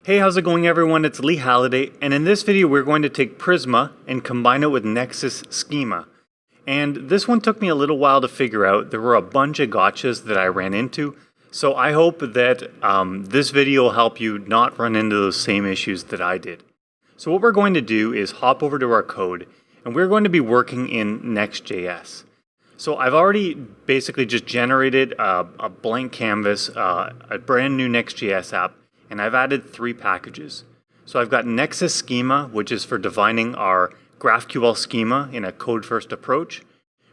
Hey, how's it going everyone? It's Lee Halliday, and in this video we're going to take Prisma and combine it with Nexus Schema. And this one took me a little while to figure out. There were a bunch of gotchas that I ran into, so I hope that this video will help you not run into those same issues that I did. So what we're going to do is hop over to our code, and we're going to be working in Next.js. So I've already basically just generated a blank canvas, a brand new Next.js app, and I've added 3 packages. So I've got Nexus Schema, which is for defining our GraphQL schema in a code-first approach.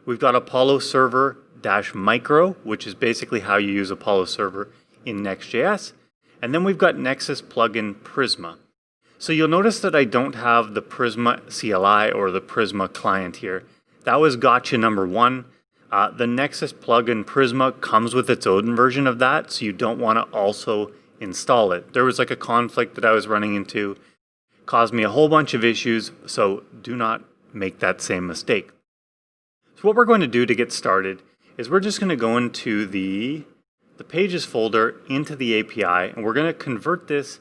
We've got Apollo Server-Micro, which is basically how you use Apollo Server in Next.js. And then we've got Nexus plugin Prisma. So you'll notice that I don't have the Prisma CLI or the Prisma client here. That was gotcha number 1. The Nexus plugin Prisma comes with its own version of that, so you don't want to also install it. There was like a conflict that I was running into, caused me a whole bunch of issues, so do not make that same mistake. So what we're going to do to get started is we're just going to go into the pages folder into the API, and we're going to convert this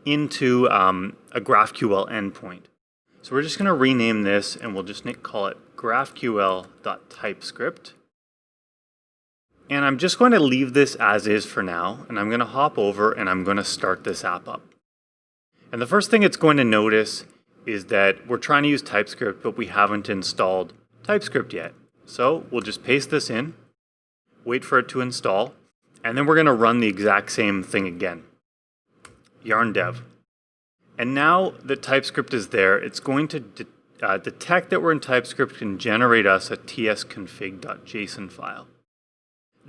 into a GraphQL endpoint. So we're just going to rename this, and we'll just call it GraphQL.TypeScript. And I'm just going to leave this as is for now, and I'm going to hop over and I'm going to start this app up. And the first thing it's going to notice is that we're trying to use TypeScript, but we haven't installed TypeScript yet. So we'll just paste this in, wait for it to install, and then we're going to run the exact same thing again. Yarn dev. And now that TypeScript is there, it's going to detect that we're in TypeScript and generate us a tsconfig.json file.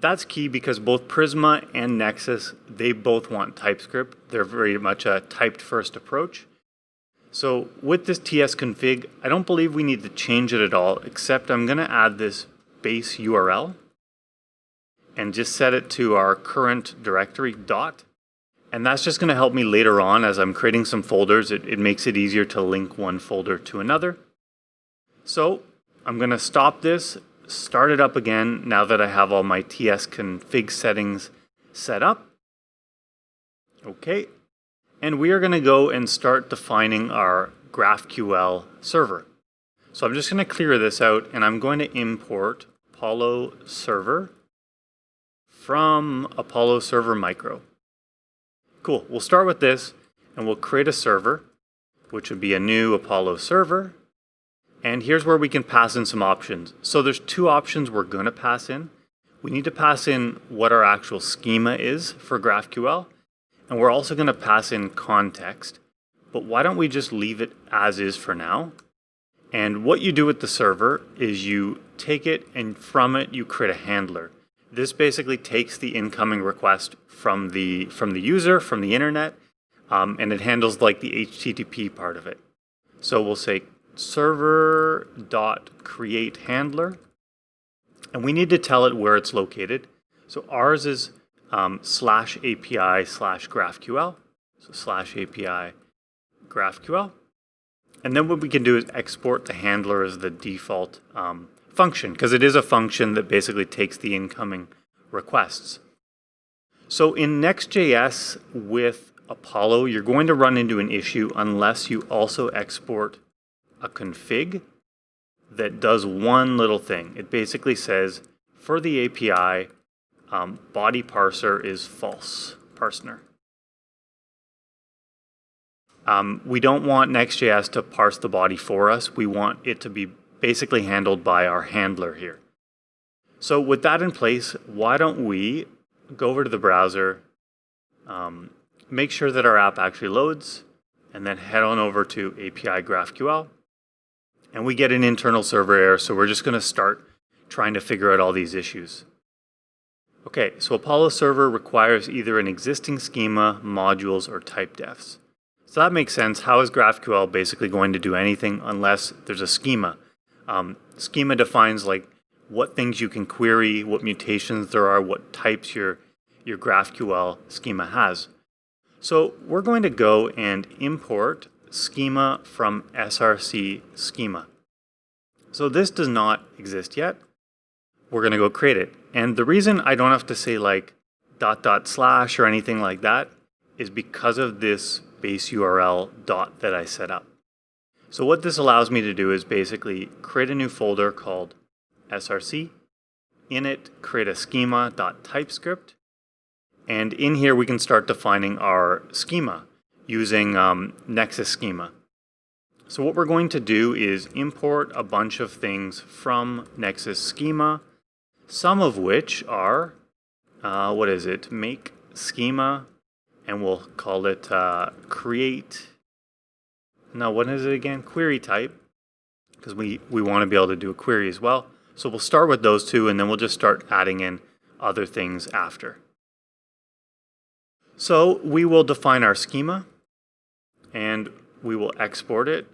That's key because both Prisma and Nexus, they both want TypeScript. They're very much a typed first approach. So with this tsconfig, I don't believe we need to change it at all, except I'm going to add this base URL and just set it to our current directory dot. And that's just going to help me later on as I'm creating some folders. It makes it easier to link one folder to another. So I'm going to stop this, start it up again now that I have all my tsconfig settings set up. Okay, and we are going to go and start defining our GraphQL server. So I'm just going to clear this out, and I'm going to import Apollo Server from Apollo Server Micro. Cool, we'll start with this, and we'll create a server, which would be a new Apollo server. And here's where we can pass in some options. So there's 2 options we're going to pass in. We need to pass in what our actual schema is for GraphQL, and we're also going to pass in context. But why don't we just leave it as is for now? And what you do with the server is you take it, and from it you create a handler. This basically takes the incoming request from the user, from the internet, and it handles like the HTTP part of it. So we'll say server.createHandler, and we need to tell it where it's located. So ours is /API/GraphQL, so /API GraphQL. And then what we can do is export the handler as the default function, because it is a function that basically takes the incoming requests. So in Next.js with Apollo, you're going to run into an issue unless you also export a config that does one little thing. It basically says, for the API, body parser is false parser. We don't want Next.js to parse the body for us. We want it to be basically handled by our handler here. So with that in place, why don't we go over to the browser, make sure that our app actually loads, and then head on over to API GraphQL. And we get an internal server error, so we're just going to start trying to figure out all these issues. Okay, so Apollo Server requires either an existing schema, modules, or type defs. So that makes sense. How is GraphQL basically going to do anything unless there's a schema? Schema defines like what things you can query, what mutations there are, what types your GraphQL schema has. So we're going to go and import schema from src schema. So this does not exist yet. We're going to go create it. And the reason I don't have to say like .. or anything like that is because of this base URL dot that I set up. So what this allows me to do is basically create a new folder called src. In it, create a schema.typescript. And in here, we can start defining our schema using Nexus Schema. So what we're going to do is import a bunch of things from Nexus Schema, some of which are, make schema, and we'll call it create, no, what is it again? Query type, because we want to be able to do a query as well. So we'll start with those two, and then we'll just start adding in other things after. So we will define our schema, and we will export it.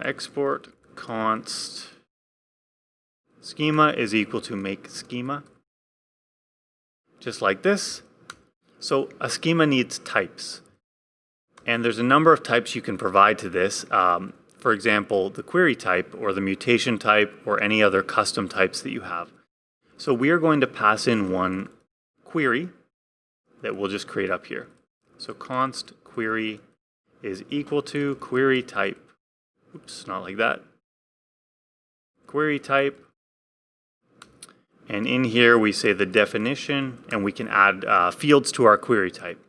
Export const schema is equal to make schema, just like this. So a schema needs types, and there's a number of types you can provide to this. For example, the query type or the mutation type or any other custom types that you have. So we are going to pass in one query that we'll just create up here. So const query is equal to query type. Oops, not like that. Query type. And in here we say the definition, and we can add fields to our query type.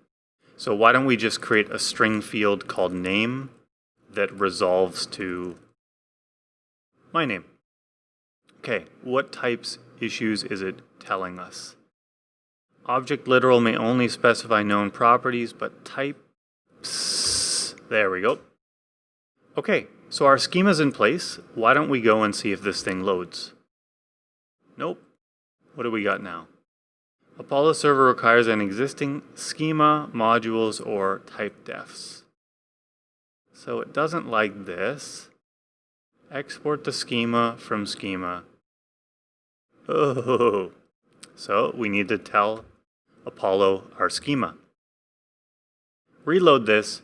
So why don't we just create a string field called name that resolves to my name. Okay, what types issues is it telling us? Object literal may only specify known properties, but types, there we go. Okay, so our schema's in place. Why don't we go and see if this thing loads? Nope. What do we got now? Apollo server requires an existing schema, modules, or type defs. So it doesn't like this. Export the schema from schema. Oh, so we need to tell Apollo our schema. Reload this,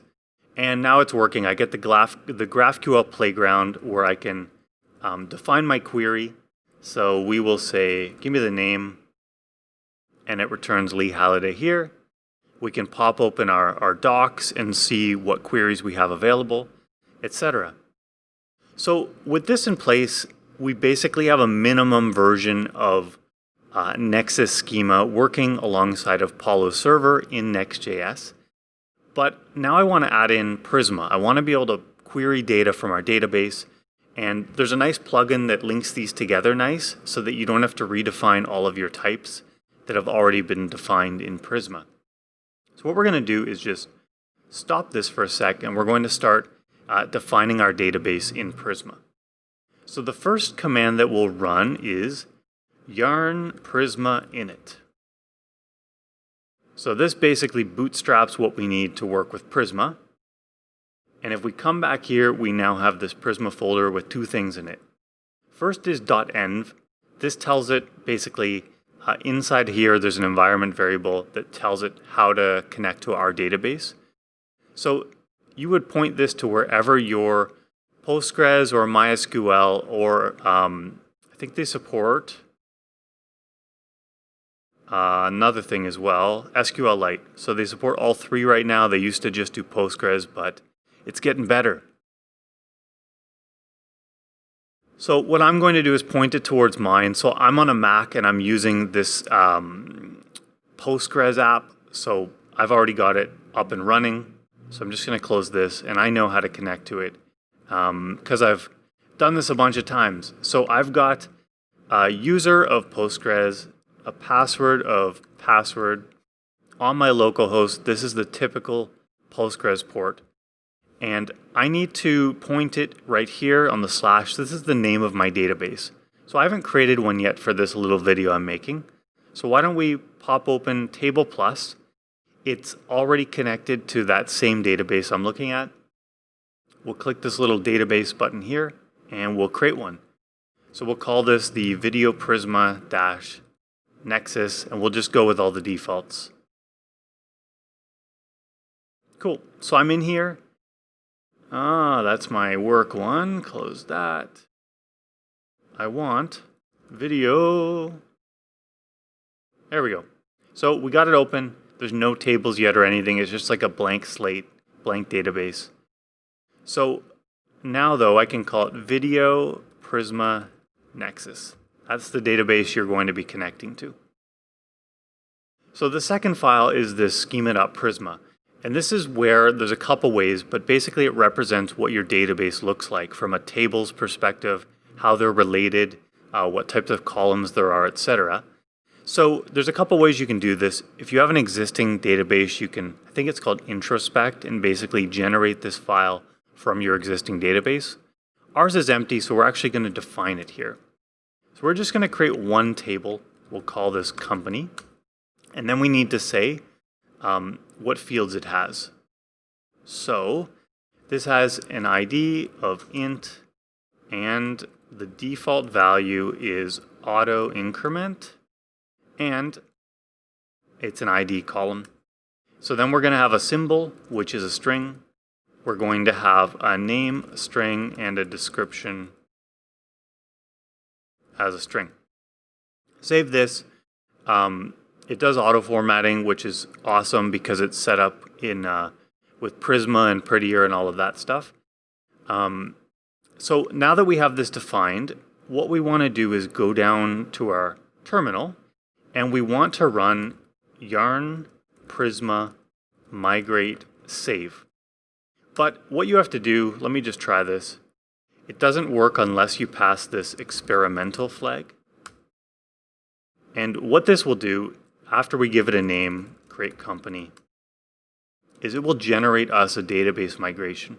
and now it's working. I get the GraphQL playground where I can define my query. So we will say, give me the name, and it returns Lee Halliday here. We can pop open our docs and see what queries we have available, etc. So with this in place, we basically have a minimum version of Nexus Schema working alongside of Apollo Server in Next.js. But now I want to add in Prisma. I want to be able to query data from our database. And there's a nice plugin that links these together nice so that you don't have to redefine all of your types that have already been defined in Prisma. So what we're going to do is just stop this for a sec, and we're going to start defining our database in Prisma. So the first command that we'll run is yarn prisma init. So this basically bootstraps what we need to work with Prisma. And if we come back here, we now have this Prisma folder with two things in it. First is .env. This tells it basically inside here, there's an environment variable that tells it how to connect to our database. So you would point this to wherever your Postgres or MySQL or I think they support another thing as well, SQLite. So they support all three right now. They used to just do Postgres, but it's getting better. So what I'm going to do is point it towards mine. So I'm on a Mac and I'm using this Postgres app. So I've already got it up and running. So I'm just going to close this, and I know how to connect to it because I've done this a bunch of times. So I've got a user of Postgres, a password of password on my local host. This is the typical Postgres port. And I need to point it right here on the slash. This is the name of my database. So I haven't created one yet for this little video I'm making. So why don't we pop open Table Plus. It's already connected to that same database I'm looking at. We'll click this little database button here, and we'll create one. So we'll call this the Video Prisma Nexus, and we'll just go with all the defaults. Cool. So I'm in here. That's my work one. Close that. I want video. There we go. So we got it open. There's no tables yet or anything. It's just like a blank slate blank database. So now though, I can call it Video Prisma Nexus. That's the database you're going to be connecting to. So the second file is this schema.prisma. And this is where there's a couple ways, but basically it represents what your database looks like from a tables perspective, how they're related, what types of columns there are, etc. So there's a couple ways you can do this. If you have an existing database, you can, I think it's called introspect, and basically generate this file from your existing database. Ours is empty, so we're actually going to define it here. So we're just going to create one table. We'll call this company. And then we need to say what fields it has. So this has an ID of int, and the default value is auto increment, and it's an ID column. So then we're going to have a symbol, which is a string. We're going to have a name, a string, and a description as a string. Save this. It does auto formatting, which is awesome because it's set up in with Prisma and Prettier and all of that stuff. So now that we have this defined, what we want to do is go down to our terminal, and we want to run yarn prisma migrate save. But what you have to do, let me just try this. It doesn't work unless you pass this experimental flag. And what this will do, after we give it a name, create company, is it will generate us a database migration.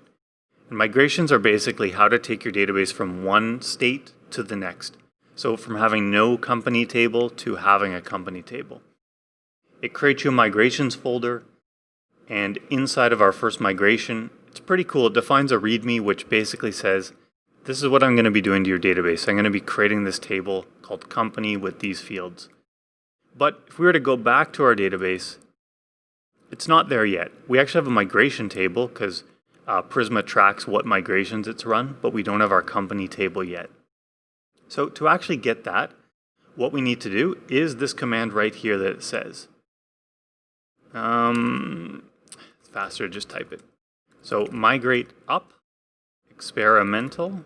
And migrations are basically how to take your database from one state to the next. So from having no company table to having a company table. It creates you a migrations folder, and inside of our first migration, it's pretty cool. It defines a README, which basically says, this is what I'm going to be doing to your database. I'm going to be creating this table called company with these fields. But if we were to go back to our database, it's not there yet. We actually have a migration table because Prisma tracks what migrations it's run, but we don't have our company table yet. So to actually get that, what we need to do is this command right here that it says. It's faster to just type it. So migrate up, experimental.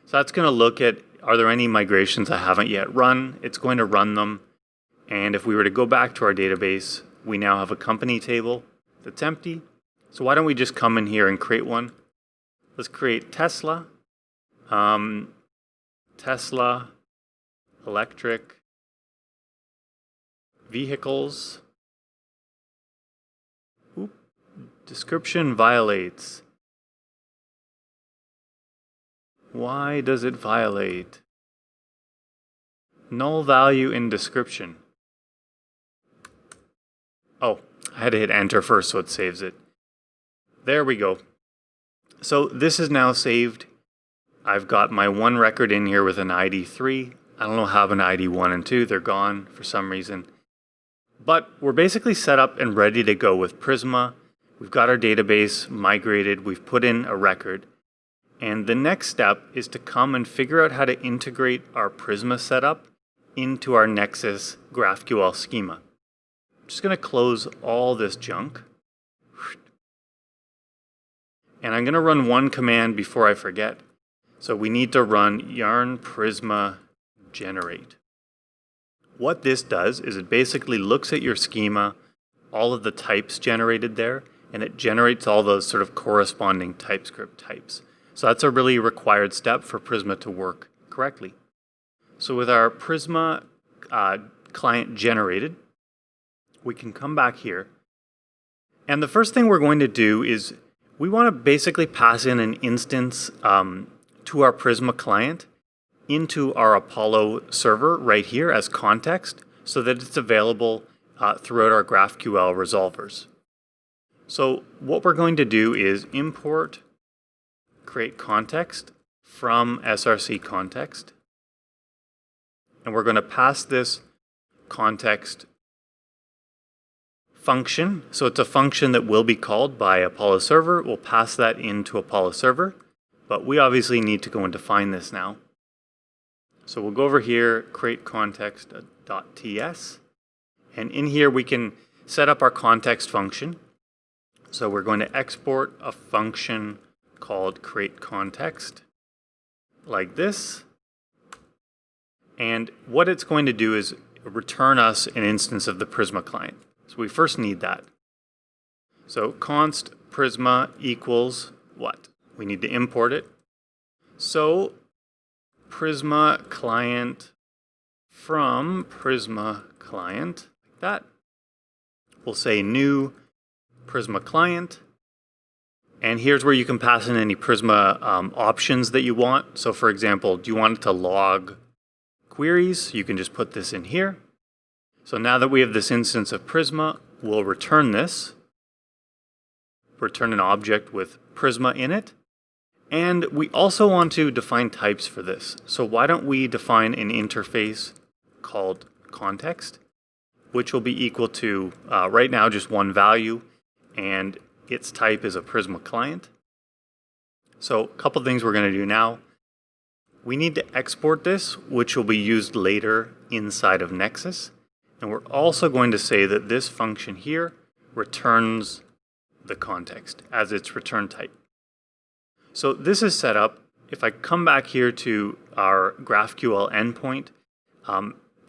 So that's going to look at, are there any migrations I haven't yet run? It's going to run them. And if we were to go back to our database, we now have a company table that's empty. So why don't we just come in here and create one? Let's create Tesla, Tesla, electric, vehicles. Oop, description violates. Why does it violate? Null value in description. Oh, I had to hit enter first so it saves it. There we go. So this is now saved. I've got my one record in here with an ID 3. I don't know how I have an ID 1 and 2. They're gone for some reason. But we're basically set up and ready to go with Prisma. We've got our database migrated. We've put in a record. And the next step is to come and figure out how to integrate our Prisma setup into our Nexus GraphQL schema. I'm just going to close all this junk. And I'm going to run one command before I forget. So we need to run yarn prisma generate. What this does is it basically looks at your schema, all of the types generated there, and it generates all those sort of corresponding TypeScript types. So that's a really required step for Prisma to work correctly. So with our Prisma client generated, we can come back here. And the first thing we're going to do is we want to basically pass in an instance to our Prisma client into our Apollo server right here as context so that it's available throughout our GraphQL resolvers. So what we're going to do is import create context from src context. And we're going to pass this context function. So it's a function that will be called by Apollo server. We'll pass that into Apollo server. But we obviously need to go and define this now. So we'll go over here, create context.ts. And in here we can set up our context function. So we're going to export a function called createContext like this. And what it's going to do is return us an instance of the Prisma client. So we first need that. So const Prisma equals what? We need to import it. So Prisma client from Prisma client, like that. We'll say new Prisma client. And here's where you can pass in any Prisma options that you want. So for example, do you want it to log queries? You can just put this in here. So now that we have this instance of Prisma, we'll return this. Return an object with Prisma in it. And we also want to define types for this. So why don't we define an interface called context, which will be equal to, right now, just one value, and its type is a Prisma client. So a couple things we're going to do now. We need to export this, which will be used later inside of Nexus. And we're also going to say that this function here returns the context as its return type. So this is set up. If I come back here to our GraphQL endpoint,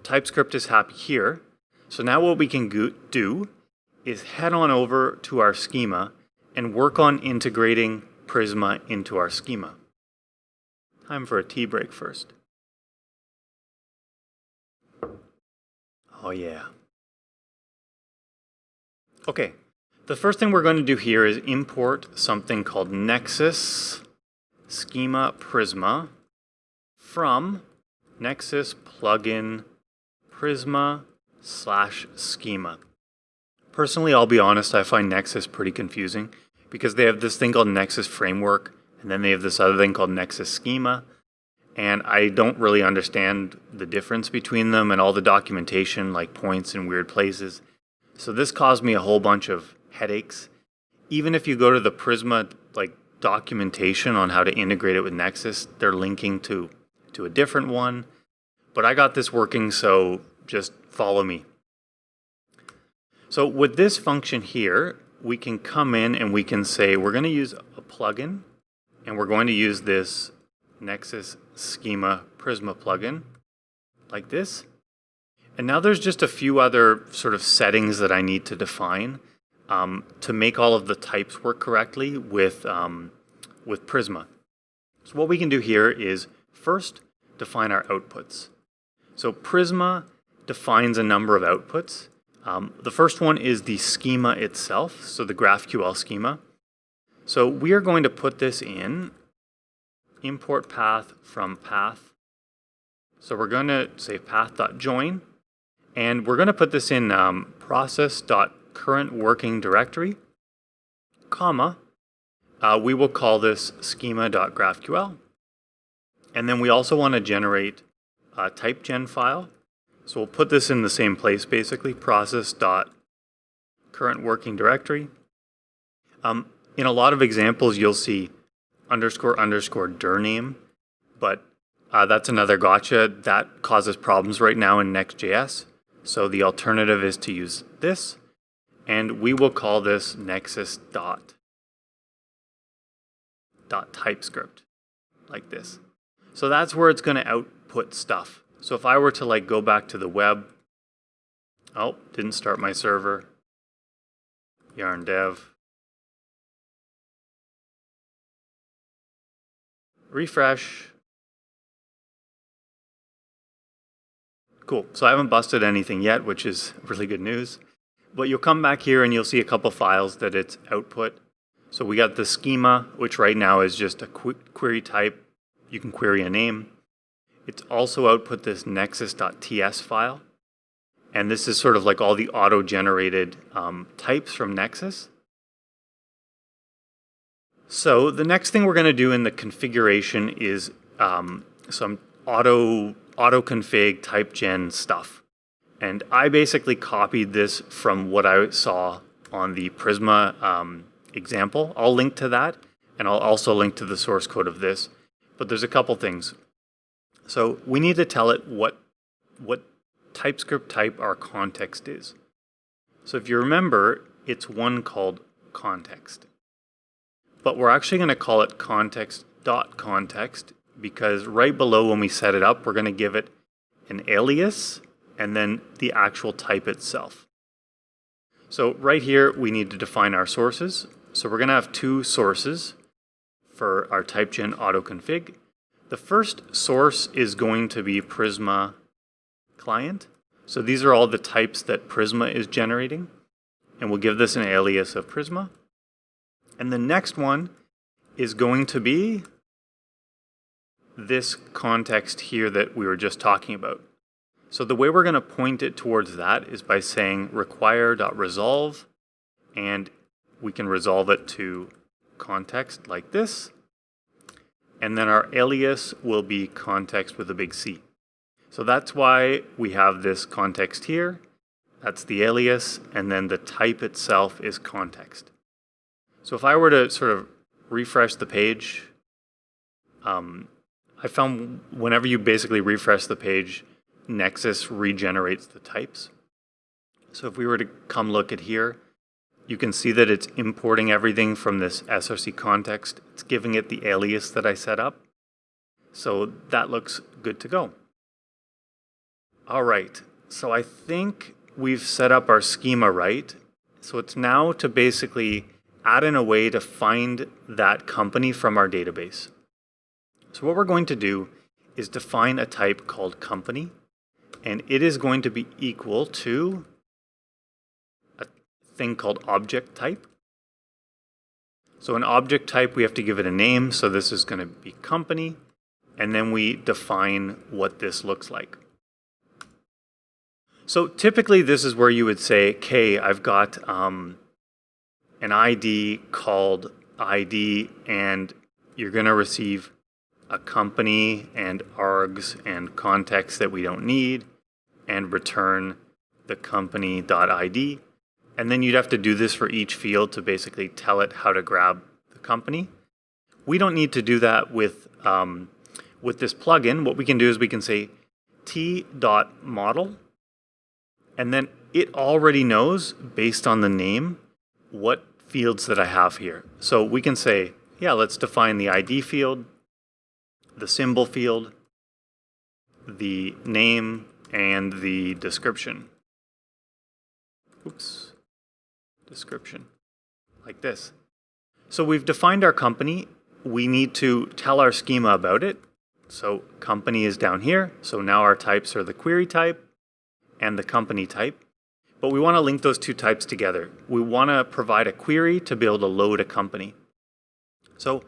TypeScript is happy here. So now what we can do is head on over to our schema and work on integrating Prisma into our schema. Time for a tea break first. Oh yeah. Okay, the first thing we're going to do here is import something called Nexus Schema Prisma from Nexus plugin Prisma /schema. Personally, I'll be honest, I find Nexus pretty confusing because they have this thing called Nexus Framework, and then they have this other thing called Nexus Schema, and I don't really understand the difference between them and all the documentation like points in weird places. So this caused me a whole bunch of headaches. Even if you go to the Prisma documentation on how to integrate it with Nexus, they're linking to a different one. But I got this working, so just follow me. So with this function here, we can come in and we can say we're going to use a plugin, and we're going to use this Nexus Schema Prisma plugin like this. And now there's just a few other sort of settings that I need to define to make all of the types work correctly with Prisma. So what we can do here is first define our outputs. So Prisma defines a number of outputs. The first one is the schema itself, so the GraphQL schema. So we are going to put this in import path from path. So we're going to say path.join, and we're going to put this in process.currentWorkingDirectory, comma, we will call this schema.graphql. And then we also want to generate a typegen file. So we'll put this in the same place, basically, process.currentWorkingDirectory. In a lot of examples, you'll see __ name, but that's another gotcha. That causes problems right now in Next.js. So the alternative is to use this, and we will call this nexus.TypeScript, like this. So that's where it's going to output stuff. So if I were to go back to the web, oh, didn't start my server, yarn dev, refresh. Cool, so I haven't busted anything yet, which is really good news. But you'll come back here and you'll see a couple files that it's output. So we got the schema, which right now is just a query type. You can query a name. It's also output this nexus.ts file. And this is sort of like all the auto-generated types from Nexus. So the next thing we're going to do in the configuration is some auto-config typegen stuff. And I basically copied this from what I saw on the Prisma example. I'll link to that, and I'll also link to the source code of this. But there's a couple things. So we need to tell it what TypeScript type our context is. So if you remember, it's one called context. But we're actually going to call it context.context because right below when we set it up, we're going to give it an alias and then the actual type itself. So right here, we need to define our sources. So we're going to have two sources for our typegen autoconfig. The first source is going to be Prisma client. So these are all the types that Prisma is generating. And we'll give this an alias of Prisma. And the next one is going to be this context here that we were just talking about. So the way we're going to point it towards that is by saying require.resolve, and we can resolve it to context like this. And then our alias will be context with a big C. So that's why we have this context here. That's the alias, and then the type itself is context. So if I were to sort of refresh the page, I found whenever you basically refresh the page, Nexus regenerates the types. So if we were to come look at here, you can see that it's importing everything from this src context. It's giving it the alias that I set up. So that looks good to go. All right, so I think we've set up our schema right. So it's now to basically add in a way to find that company from our database. So what we're going to do is define a type called company, and it is going to be equal to a thing called object type. So an object type, we have to give it a name. So this is going to be company, and then we define what this looks like. So typically this is where you would say, okay, I've got an ID called ID, and you're going to receive a company and args and context that we don't need, and return the company.id. And then you'd have to do this for each field to basically tell it how to grab the company. We don't need to do that with this plugin. What we can do is we can say t.model, and then it already knows, based on the name, what fields that I have here. So we can say, yeah, let's define the ID field, the symbol field, the name, and the description. Oops, description, like this. So we've defined our company. We need to tell our schema about it. So company is down here. So now our types are the query type and the company type. But we want to link those two types together. We want to provide a query to be able to load a company. So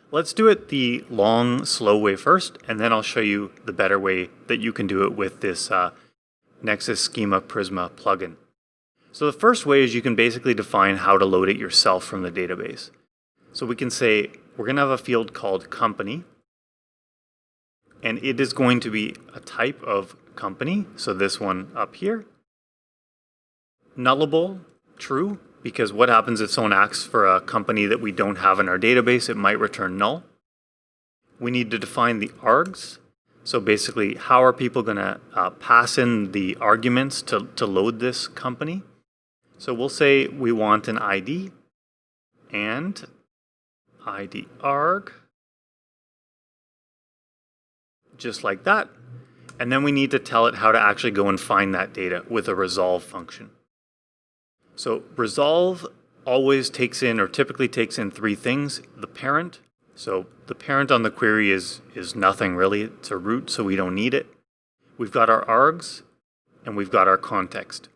let's do it the long, slow way first, and then I'll show you the better way that you can do it with this Nexus Schema Prisma plugin. So the first way is you can basically define how to load it yourself from the database. So we can say we're going to have a field called company, and it is going to be a type of company. So this one up here. Nullable, true, because what happens if someone asks for a company that we don't have in our database? It might return null. We need to define the args. So basically, how are people going to pass in the arguments to load this company? So we'll say we want an ID and ID arg, just like that. And then we need to tell it how to actually go and find that data with a resolve function. So resolve always takes in, or typically takes in, three things. The parent. So the parent on the query is nothing really. It's a root, so we don't need it. We've got our args, and we've got our context.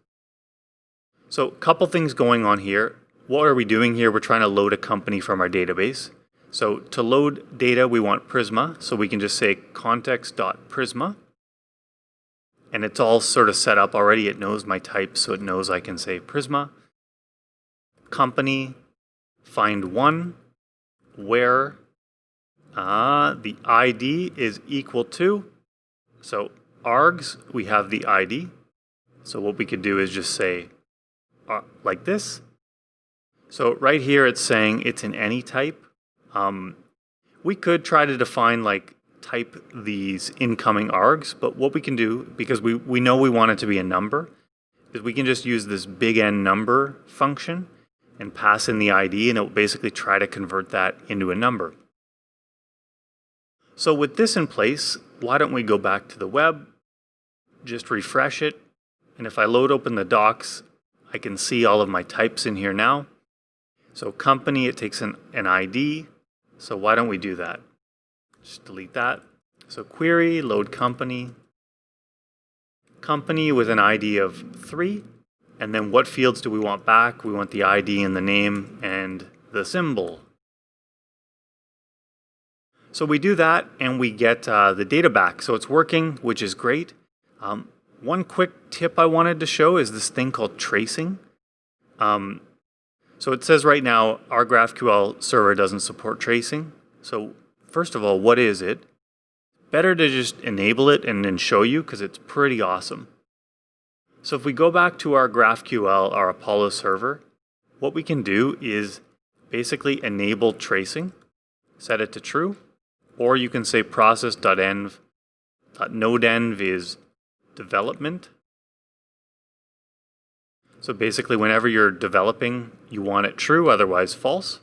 So a couple things going on here. What are we doing here? We're trying to load a company from our database. So to load data, we want Prisma. So we can just say context.prisma. And it's all sort of set up already. It knows my type, so it knows I can say Prisma. Company, find one, where the ID is equal to. So args, we have the ID. So what we could do is just say like this. So right here it's saying it's in any type. We could try to define type these incoming args, but what we can do, because we know we want it to be a number, is we can just use this big N number function, and pass in the ID, and it will basically try to convert that into a number. So with this in place, why don't we go back to the web, just refresh it, and if I load open the docs, I can see all of my types in here now. So company, it takes an ID, so why don't we do that? Just delete that. So query, load company, company with an ID of 3, and then what fields do we want back? We want the ID and the name and the symbol. So we do that and we get the data back. So it's working, which is great. One quick tip I wanted to show is this thing called tracing. So it says right now our GraphQL server doesn't support tracing. So first of all, what is it? Better to just enable it and then show you because it's pretty awesome. So if we go back to our GraphQL, our Apollo server, what we can do is basically enable tracing, set it to true, or you can say process.env.nodenv is development. So basically whenever you're developing, you want it true, otherwise false.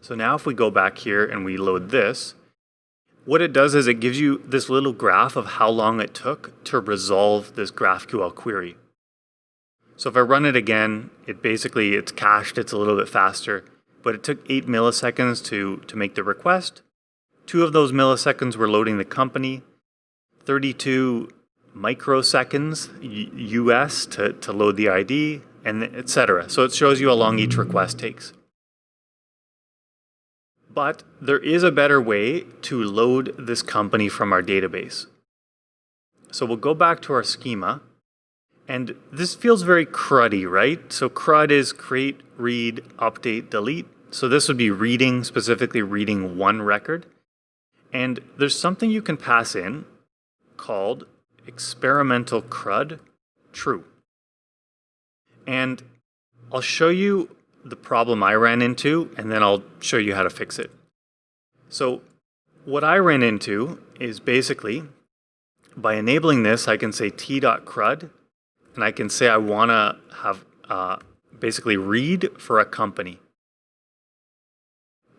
So now if we go back here and we load this, what it does is it gives you this little graph of how long it took to resolve this GraphQL query. So if I run it again, it's cached, it's a little bit faster, but it took 8 milliseconds to make the request. 2 of those milliseconds were loading the company, 32 microseconds US to load the ID, and etc. So it shows you how long each request takes. But there is a better way to load this company from our database. So we'll go back to our schema, and this feels very CRUD-y, right? So CRUD is create, read, update, delete. So this would be reading, specifically reading one record. And there's something you can pass in called experimental CRUD true. And I'll show you the problem I ran into, and then I'll show you how to fix it. So what I ran into is basically, by enabling this, I can say t.crud, and I can say I want to have basically read for a company.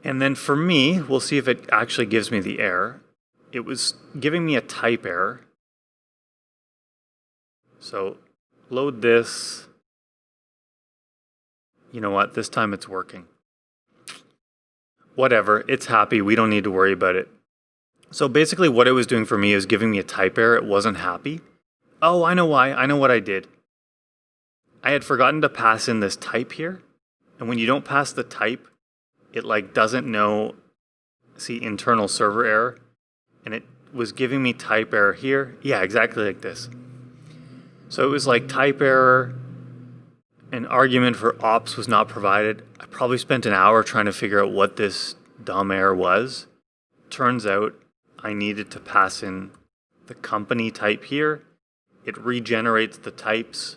And then for me, we'll see if it actually gives me the error. It was giving me a type error. So load this. You know what? This time it's working. Whatever, it's happy. We don't need to worry about it. So basically what it was doing for me is giving me a type error. It wasn't happy. Oh, I know why. I know what I did. I had forgotten to pass in this type here. And when you don't pass the type, it doesn't know, see, internal server error. And it was giving me type error here. Yeah, exactly like this. So it was like type error. An argument for ops was not provided. I probably spent an hour trying to figure out what this dumb error was. Turns out I needed to pass in the company type here. It regenerates the types,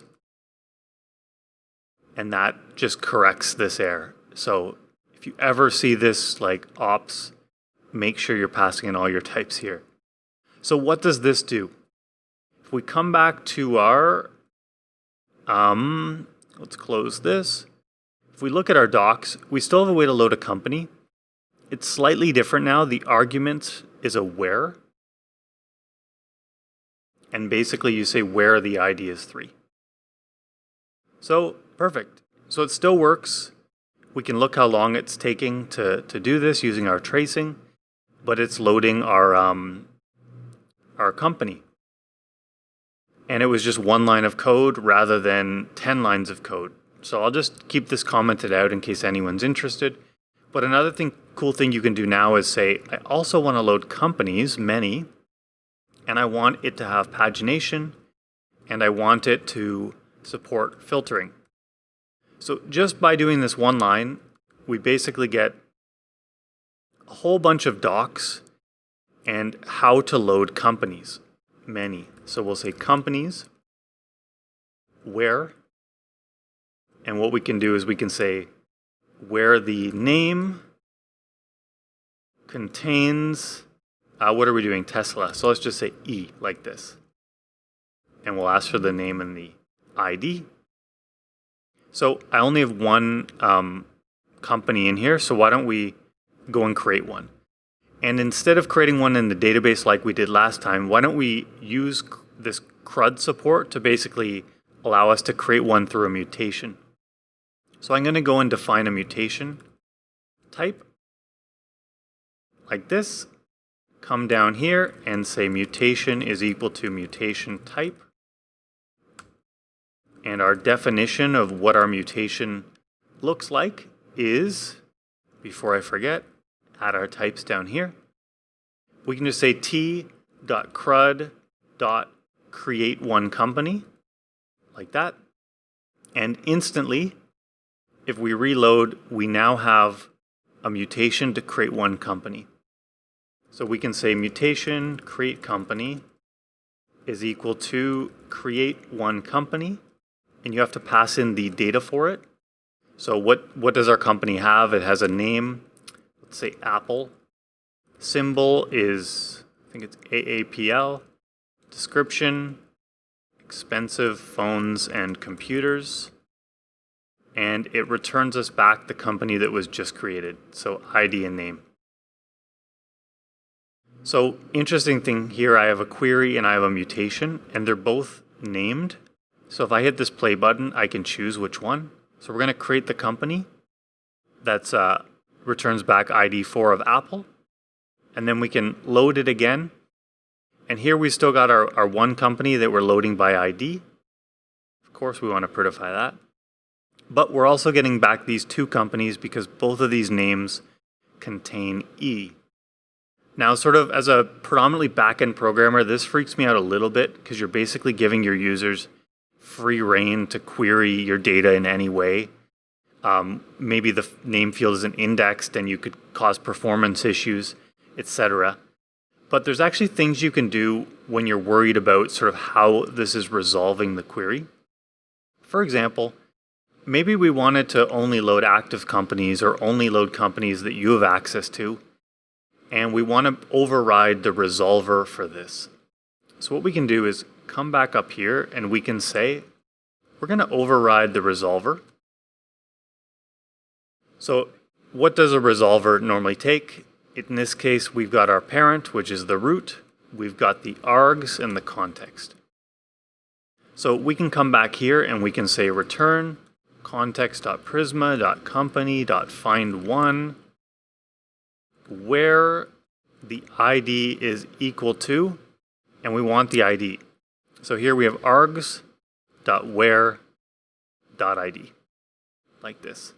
and that just corrects this error. So if you ever see this like ops, make sure you're passing in all your types here. So what does this do? If we come back to our let's close this. If we look at our docs, we still have a way to load a company. It's slightly different now. The argument is a where. And basically you say where the ID is 3. So perfect. So it still works. We can look how long it's taking to do this using our tracing, but it's loading our company. And it was just 1 line of code rather than 10 lines of code. So I'll just keep this commented out in case anyone's interested. But another cool thing you can do now is say, I also want to load companies, many, and I want it to have pagination, and I want it to support filtering. So just by doing this 1 line, we basically get a whole bunch of docs and how to load companies, many. So we'll say companies, where, and what we can do is we can say where the name contains, what are we doing, Tesla. So let's just say E, like this. And we'll ask for the name and the ID. So I only have one company in here, so why don't we go and create one? And instead of creating one in the database like we did last time, why don't we use this CRUD support to basically allow us to create one through a mutation. So I'm going to go and define a mutation type like this, come down here and say mutation is equal to mutation type. And our definition of what our mutation looks like is, before I forget, add our types down here. We can just say t.crud.createOneCompany, like that. And instantly, if we reload, we now have a mutation to create one company. So we can say mutation create company is equal to create one company, and you have to pass in the data for it. So what does our company have? It has a name, let's say Apple. Symbol is, I think it's AAPL. Description, expensive phones and computers. And it returns us back the company that was just created. So ID and name. So interesting thing here, I have a query and I have a mutation, and they're both named. So if I hit this play button, I can choose which one. So we're going to create the company that's returns back ID 4 of Apple. And then we can load it again. And here we still got our one company that we're loading by ID. Of course, we want to prettify that. But we're also getting back these two companies because both of these names contain E. Now, sort of as a predominantly back-end programmer, this freaks me out a little bit because you're basically giving your users free reign to query your data in any way. Maybe the name field isn't indexed and you could cause performance issues, etc. But there's actually things you can do when you're worried about sort of how this is resolving the query. For example, maybe we wanted to only load active companies or only load companies that you have access to, and we want to override the resolver for this. So what we can do is come back up here and we can say, we're going to override the resolver. So what does a resolver normally take? In this case, we've got our parent, which is the root. We've got the args and the context. So we can come back here and we can say return context.prisma.company.find1 where the ID is equal to, and we want the ID. So here we have args.where.id, like this.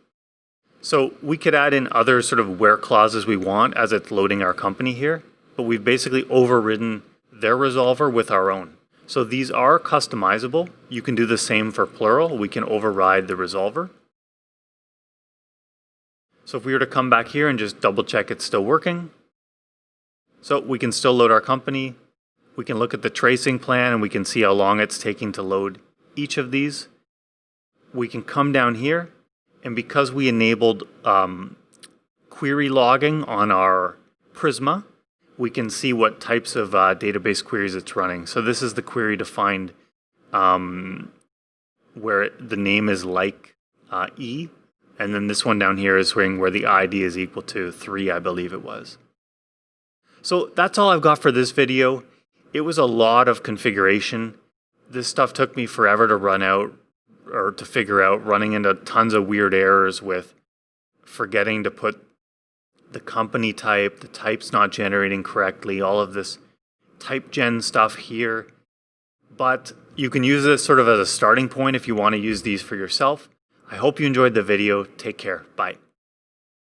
So we could add in other sort of where clauses we want as it's loading our company here, but we've basically overridden their resolver with our own. So these are customizable. You can do the same for plural. We can override the resolver. So if we were to come back here and just double check it's still working. So we can still load our company. We can look at the tracing plan and we can see how long it's taking to load each of these. We can come down here, and because we enabled query logging on our Prisma, we can see what types of database queries it's running. So this is the query to find where the name is like E. And then this one down here is showing where the ID is equal to 3, I believe it was. So that's all I've got for this video. It was a lot of configuration. This stuff took me forever to run out or to figure out, running into tons of weird errors with forgetting to put the company type, the type's not generating correctly, all of this type gen stuff here. But you can use this sort of as a starting point if you want to use these for yourself. I hope you enjoyed the video. Take care. Bye.